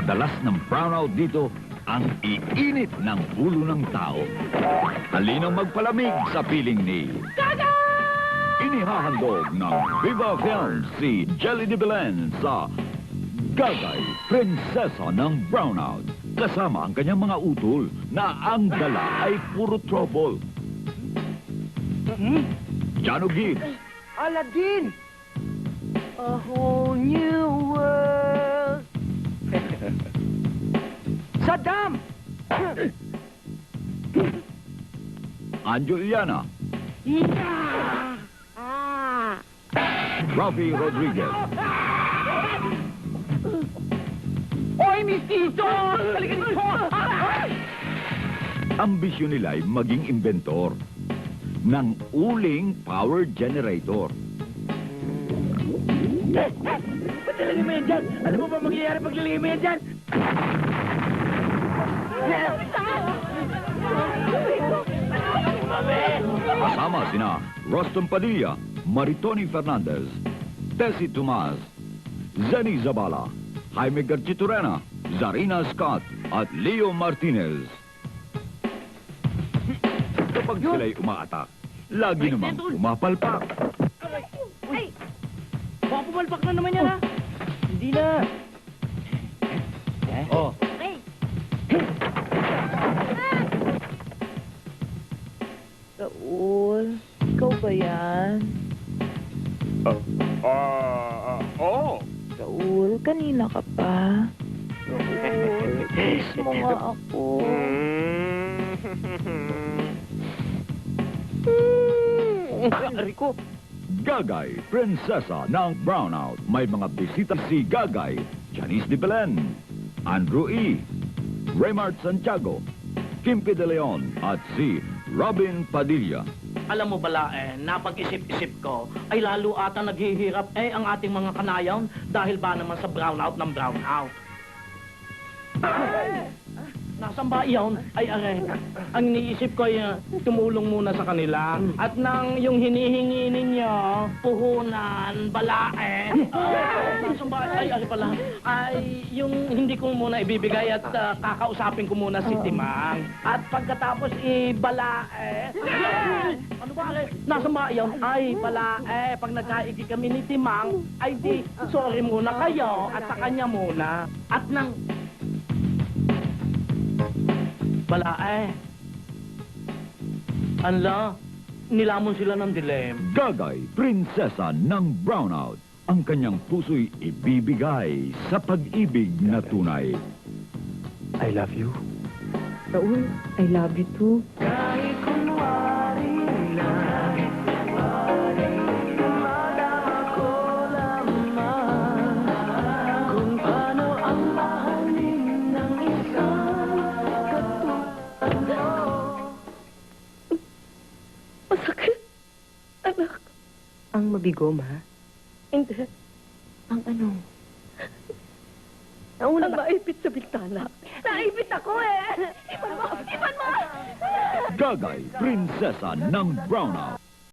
Kadalas ng brownout dito ang iinit ng ulo ng tao. Halinang magpalamig sa piling ni... Inihahandog ng Viva Films si Jelly de Belen sa Gagay, Prinsesa ng Brownout. Kasama ang kanyang mga utol na ang dala ay puro trouble. Jano Gibbs, Aladdin! A whole new world! Saddam! Anjo Iliana, Rafi Rodriguez, Oy, Mistizo! Halika dito! ambisyon nila ay maging inventor ng uling power generator. Ba't lalagay mo yan dyan? Alam mo ba mangyayari pag lalagay mo yan dyan? Kasama sina Rostom Padilla, Maritoni Fernandez, Tessie Tomas, Zenny Zabala, Jaime Garchiturena, Zarina Scott, at Leo Martinez. Kapag sila'y umaatak, lagi namang pumapalpak. Ay! Baka pumalpak na naman yan, ha? Hindi na. Oh, Raul, ikaw ba yan? Oo. Raul, kanina ka pa. Raul, kiss mo nga ako. Rico! Gagay, Prinsesa ng Brownout. May mga bisita si Gagay, Janice de Belen, Andrew E., Raymart Santiago, Kimpi de Leon, at si Robin Padilla. Alam mo bala napag-isip-isip ko, ay lalo ata naghihirap ang ating mga kanayon dahil ba naman sa brownout ng brownout. Nasaan ba iyon? Ay, ang iniisip ko ay tumulong muna sa kanila. At nang yung hinihingi ninyo, puhunan, balae. Nasaan ba? Ay, pala. Ay, yung hindi ko muna ibibigay at kakausapin ko muna si Timang. At pagkatapos balae. Ano ba? Nasaan ba iyon? Ay, balae. Pag nagkaigi kami ni Timang, ay di, sorry muna kayo at sa kanya muna. At nang balae. Anla, nilamon sila ng dilem. Gagay, Prinsesa ng Brownout. Ang kanyang puso'y ibibigay sa pag-ibig na tunay. I love you. Raul, I love you too. Kahit kunwari lang, madama ko lamang kung paano ang mahalin ng isang katulad mo. Masakit, anak. Ang mabigo, ma? Hindi. Ang ano? Nauna ang maipit sa bintana. Naipit ako eh! Ipan mo! Ipan mo! Gagay, Prinsesa ng Brownout.